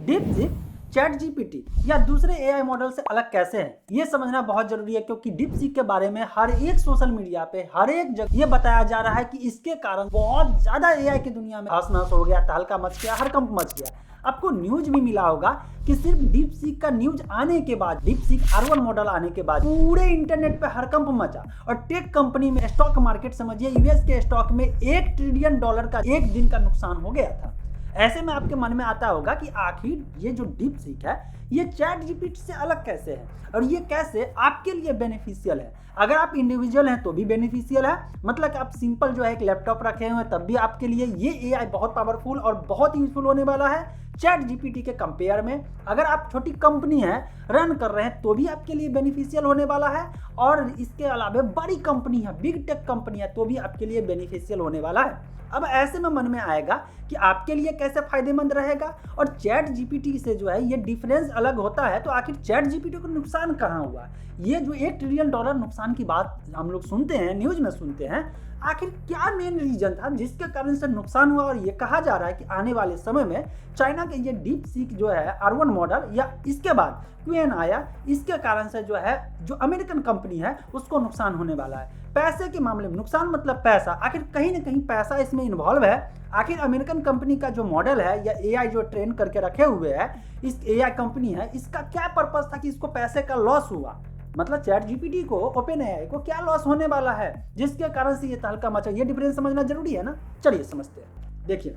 DeepSeek chat GPT या दूसरे AI model से अलग कैसे है, ये समझना बहुत जरूरी है, क्योंकि डीपसीक के बारे में हर एक सोशल मीडिया पे हर एक जगह ये बताया जा रहा है कि इसके कारण बहुत ज्यादा एआई की दुनिया में हंस हो गया, तहलका मच गया, हड़कंप मच गया। आपको न्यूज भी मिला होगा कि सिर्फ डीपसीक का न्यूज आने के बाद, डीपसीक R1 मॉडल आने के बाद पूरे इंटरनेट पे हड़कंप मचा और टेक कंपनी में, स्टॉक मार्केट समझिए यूएस के स्टॉक में $1 ट्रिलियन का एक दिन का नुकसान हो गया था। ऐसे में आपके मन में आता होगा कि आखिर ये जो डीपसीक है ये चैट जीपीटी से अलग कैसे है और ये कैसे आपके लिए बेनिफिशियल है। अगर आप इंडिविजुअल हैं तो भी बेनिफिशियल है, मतलब कि आप सिंपल जो है एक लैपटॉप रखे हुए हैं तब भी आपके लिए ये एआई बहुत पावरफुल और बहुत यूजफुल होने वाला है चैट जीपीटी के कंपेयर में। अगर आप छोटी कंपनी है रन कर रहे हैं तो भी आपके लिए बेनिफिशियल होने वाला है, और इसके अलावा बड़ी कंपनी है, बिग टेक कंपनी है तो भी आपके लिए बेनिफिशियल होने वाला है। अब ऐसे में मन में आएगा कि आपके लिए कैसे फायदेमंद रहेगा और चैट जीपीटी से जो है ये डिफरेंस अलग होता है, तो आखिर चैट जीपीटी को नुकसान कहाँ हुआ। ये जो $1 ट्रिलियन नुकसान की बात हम लोग सुनते हैं, न्यूज में सुनते हैं, आखिर क्या मेन रीजन था जिसके कारण से नुकसान हुआ। और ये कहा जा रहा है कि आने वाले समय में चाइना के ये डीपसीक जो है R1 मॉडल या इसके बाद क्वेन आया, इसके कारण से जो है जो अमेरिकन कंपनी है उसको नुकसान होने वाला है। पैसे के मामले में नुकसान मतलब पैसा, आखिर कहीं ना कहीं पैसा इसमें इन्वॉल्व है। आखिर अमेरिकन कंपनी का जो मॉडल है या एआई जो ट्रेन करके रखे हुए है, इस एआई कंपनी है, इसका क्या पर्पस था कि इसको पैसे का लॉस हुआ। मतलब चैट जीपीटी को, ओपन एआई को क्या लॉस होने वाला है जिसके कारण से ये तहलका मचा। ये डिफरेंस समझना जरूरी है ना। चलिए समझते हैं। देखिए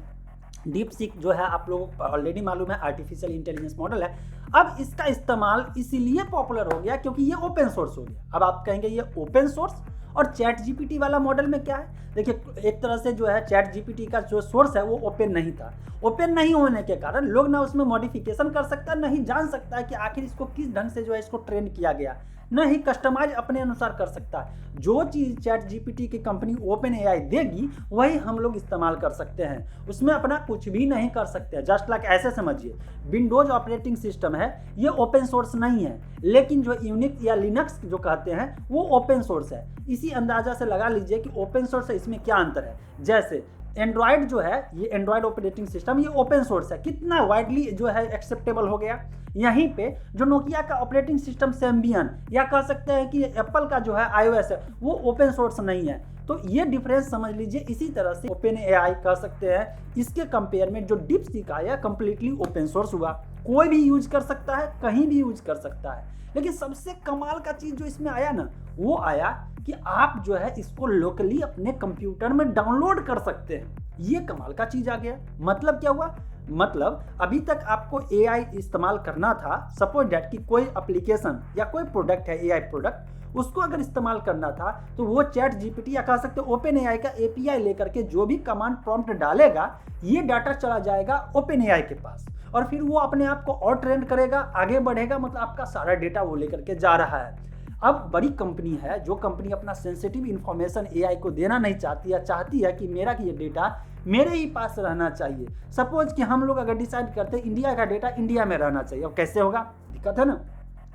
डीपसीक जो है आप लोगों को ऑलरेडी मालूम है आर्टिफिशियल इंटेलिजेंस मॉडल है। अब इसका इस्तेमाल इसीलिए पॉपुलर हो गया क्योंकि ये ओपन सोर्स हो गया। अब आप कहेंगे ये ओपन सोर्स और चैट जीपीटी वाला मॉडल में क्या है। देखिए एक तरह से जो है चैट जीपीटी का जो सोर्स है वो ओपन नहीं था। ओपन नहीं होने के कारण लोग ना उसमें मॉडिफिकेशन कर सकता है, नहीं जान सकता है कि आखिर इसको किस ढंग से जो है इसको ट्रेन किया गया, न ही कस्टमाइज अपने अनुसार कर सकता है। जो चीज़ चैट जीपीटी की कंपनी ओपन एआई देगी वही हम लोग इस्तेमाल कर सकते हैं, उसमें अपना कुछ भी नहीं कर सकते। जस्ट लाइक ऐसे समझिए विंडोज ऑपरेटिंग सिस्टम है, ये ओपन सोर्स नहीं है, लेकिन जो यूनिक्स या लिनक्स जो कहते हैं वो ओपन सोर्स है। इसी अंदाजा से लगा लीजिए कि ओपन सोर्स है, इसमें क्या अंतर है। जैसे एंड्रॉयड जो है, ये एंड्रॉयड ऑपरेटिंग सिस्टम ये ओपन सोर्स है, कितना वाइडली जो है एक्सेप्टेबल हो गया। यहीं पे जो नोकिया का ऑपरेटिंग सिस्टम सैम्बियन या कह सकते हैं कि एप्पल का जो है iOS है वो ओपन सोर्स नहीं है। तो ये डिफरेंस समझ लीजिए। इसी तरह से ओपन एआई कह सकते हैं, इसके कंपेयर में जो डीपसीक आया कंप्लीटली ओपन सोर्स हुआ, कोई भी यूज कर सकता है, कहीं भी यूज कर सकता है। लेकिन सबसे कमाल का चीज जो इसमें आया ना, वो आया कि आप जो है इसको लोकली अपने कंप्यूटर में डाउनलोड कर सकते हैं। ये कमाल का चीज आ गया। मतलब क्या हुआ, मतलब अभी तक आपको एआई इस्तेमाल करना था, सपोज दैट कि कोई एप्लीकेशन या कोई प्रोडक्ट है एआई प्रोडक्ट, उसको अगर इस्तेमाल करना था तो वो चैट जीपीटी या कह सकते ओपन एआई का एपीआई लेकर के जो भी कमांड प्रॉम्प्ट डालेगा ये डाटा चला जाएगा ओपन एआई के पास, और फिर वो अपने आप को और ट्रेन करेगा, आगे बढ़ेगा, मतलब आपका सारा डेटा वो लेकर के जा रहा है। अब बड़ी कंपनी है, जो कंपनी अपना सेंसिटिव इंफॉर्मेशन एआई को देना नहीं चाहती या चाहती है कि मेरा ये डेटा मेरे ही पास रहना चाहिए। सपोज कि हम लोग अगर डिसाइड करते हैं इंडिया का डेटा इंडिया में रहना चाहिए, अब कैसे होगा, दिक्कत है ना।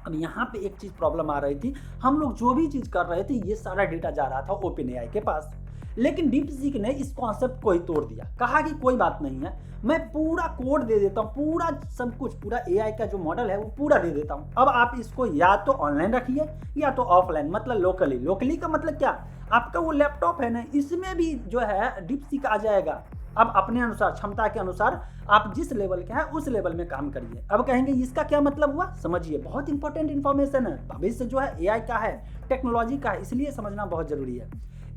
अब यहाँ पे एक चीज़ प्रॉब्लम आ रही थी, हम लोग जो भी चीज़ कर रहे थे ये सारा डेटा जा रहा था ओपन एआई के पास, लेकिन डीपसीक ने इस कॉन्सेप्ट को ही तोड़ दिया। कहा कि कोई बात नहीं है, मैं पूरा कोड दे देता हूँ, पूरा सब कुछ, पूरा एआई का जो मॉडल है वो पूरा दे देता हूँ। अब आप इसको या तो ऑनलाइन रखिए या तो ऑफलाइन, मतलब लोकली। लोकली का मतलब क्या, आपका वो लैपटॉप है ना, इसमें भी जो है डीपसीक आ जाएगा। अब अपने अनुसार, क्षमता के अनुसार आप जिस लेवल के हैं उस लेवल में काम करिए। अब कहेंगे इसका क्या मतलब हुआ, समझिए बहुत इंपॉर्टेंट इंफॉर्मेशन है। भविष्य जो है एआई का है, टेक्नोलॉजी का है, इसलिए समझना बहुत जरूरी है।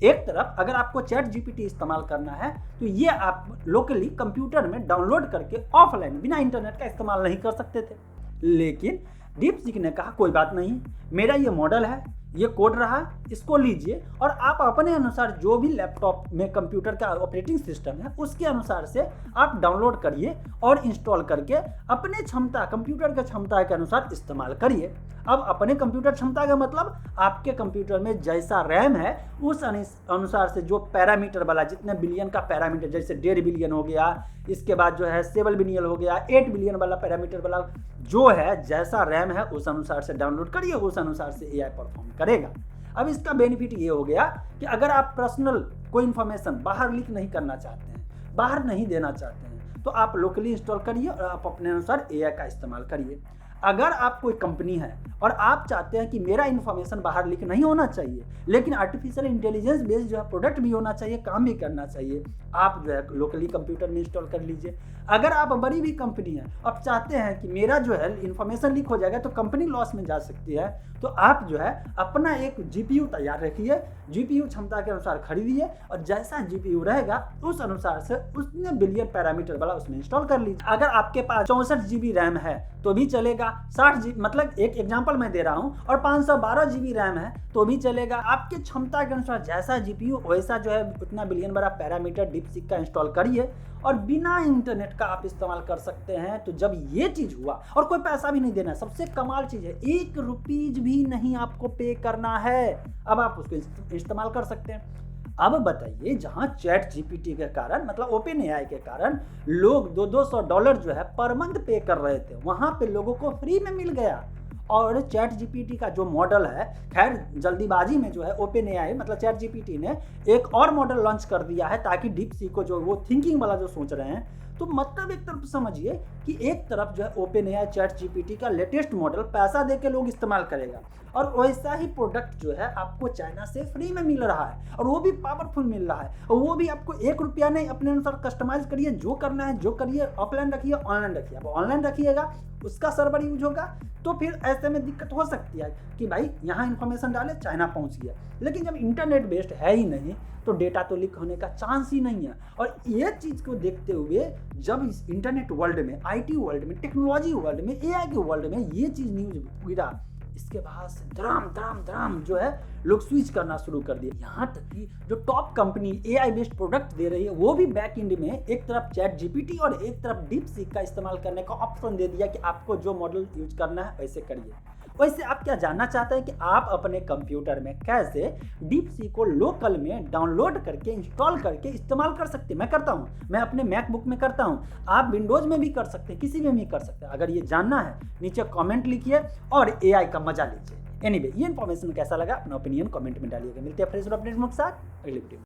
एक तरफ अगर आपको चैट जीपीटी इस्तेमाल करना है तो ये आप लोकली कंप्यूटर में डाउनलोड करके ऑफलाइन बिना इंटरनेट का इस्तेमाल नहीं कर सकते थे, लेकिन डीपसीक ने कहा कोई बात नहीं, मेरा ये मॉडल है, ये कोड रहा, इसको लीजिए और आप अपने अनुसार जो भी लैपटॉप में कंप्यूटर का ऑपरेटिंग सिस्टम है उसके अनुसार से आप डाउनलोड करिए और इंस्टॉल करके अपने क्षमता, कंप्यूटर के क्षमता के अनुसार इस्तेमाल करिए। अब अपने कंप्यूटर क्षमता का मतलब आपके कंप्यूटर में जैसा रैम है उस अनुसार से जो पैरामीटर वाला, जितने बिलियन का पैरामीटर, जैसे 1.5 बिलियन हो गया, इसके बाद जो है 7 बिलियन हो गया, 8 बिलियन वाला पैरामीटर वाला जो है, जैसा रैम है उस अनुसार से डाउनलोड करिए, उस अनुसार से एआई परफॉर्म करेगा। अब इसका बेनिफिट ये हो गया कि अगर आप पर्सनल कोई इंफॉर्मेशन बाहर लीक नहीं करना चाहते हैं, बाहर नहीं देना चाहते हैं, तो आप लोकली इंस्टॉल करिए और आप अपने अनुसार एआई का इस्तेमाल करिए। अगर आप कोई कंपनी है और आप चाहते हैं कि मेरा इन्फॉर्मेशन बाहर लीक नहीं होना चाहिए, लेकिन आर्टिफिशियल इंटेलिजेंस बेस्ड जो है प्रोडक्ट भी होना चाहिए, काम भी करना चाहिए, आप जो है लोकली कंप्यूटर में इंस्टॉल कर लीजिए। अगर आप बड़ी भी कंपनी है, आप चाहते हैं कि मेरा जो है इन्फॉर्मेशन लीक हो जाएगा तो कंपनी लॉस में जा सकती है, तो आप जो है अपना एक जीपीयू तैयार रखिए, जीपीयू क्षमता के अनुसार खरीदिए और जैसा जीपीयू रहेगा उस अनुसार से उसने बिलियन पैरामीटर वाला उसमें इंस्टॉल कर लीजिए। अगर आपके पास 64 GB रैम है तो भी चलेगा, 60 GB, मतलब एक एग्जांपल मैं दे रहा हूं, और 512 GB रैम है तो भी चलेगा। आपके क्षमता के अनुसार जैसा जीपीयू वैसा जो है उतना बिलियन बड़ा पैरामीटर डीपसीक का इंस्टॉल करिए और बिना इंटरनेट का आप इस्तेमाल कर सकते हैं। तो जब ये चीज हुआ और कोई पैसा भी नहीं देना, सबसे कमाल चीज है, 1 रुपीज भी नहीं आपको पे करना है, अब आप उसको इस्तेमाल कर सकते हैं। अब बताइए, जहां चैट जीपीटी के कारण, मतलब ओपन एआई के कारण लोग $200 जो है पर मंथ पे कर रहे थे, वहां पे लोगों को फ्री में मिल गया। और चैट जीपीटी का जो मॉडल है, खैर जल्दीबाजी में जो है ओपन एआई मतलब चैट जीपीटी ने एक और मॉडल लॉन्च कर दिया है ताकि डीप सी को जो वो थिंकिंग वाला जो सोच रहे हैं, तो मतलब एक तरफ समझिए कि एक तरफ जो है ओपन एआई चैट जीपीटी का लेटेस्ट मॉडल पैसा दे के लोग इस्तेमाल करेगा और वैसा ही प्रोडक्ट जो है आपको चाइना से फ्री में मिल रहा है और वो भी पावरफुल मिल रहा है, और वो भी आपको 1 रुपया नहीं, अपने अनुसार कस्टमाइज करिए, जो करना है जो करिए, ऑफलाइन रखिए ऑनलाइन रखिए। अब ऑनलाइन रखिएगा उसका सर्वर यूज होगा तो फिर ऐसे में दिक्कत हो सकती है कि भाई यहाँ इन्फॉर्मेशन डाले चाइना पहुँच गया, लेकिन जब इंटरनेट बेस्ड है ही नहीं तो डेटा तो लीक होने का चांस ही नहीं है। और ये चीज़ को देखते हुए जब इस इंटरनेट वर्ल्ड में, आईटी वर्ल्ड में, टेक्नोलॉजी वर्ल्ड में, एआई के वर्ल्ड में ये चीज़ न्यूज गिरा, इसके बाद से धड़ाम जो है लोग स्विच करना शुरू कर दिए। यहाँ तक कि जो top company AI based product दे रही है वो भी बैक एंड में एक तरफ चैट जीपीटी और एक तरफ डीप सीक का इस्तेमाल करने का ऑप्शन दे दिया कि आपको जो मॉडल यूज करना है वैसे करिए। वैसे आप क्या जानना चाहते हैं कि आप अपने कंप्यूटर में कैसे डीप सी को लोकल में डाउनलोड करके इंस्टॉल करके इस्तेमाल कर सकते हैं? मैं करता हूं, मैं अपने मैकबुक में करता हूं, आप विंडोज में भी कर सकते हैं, किसी में भी कर सकते हैं। अगर ये जानना है नीचे कमेंट लिखिए और एआई का मजा लीजिए। एनीवे, ये इन्फॉर्मेशन कैसा लगा अपना ओपिनियन कमेंट में डालिएगा। मिलते हैं फ्रेश अपडेट के साथ अगले वीडियो में।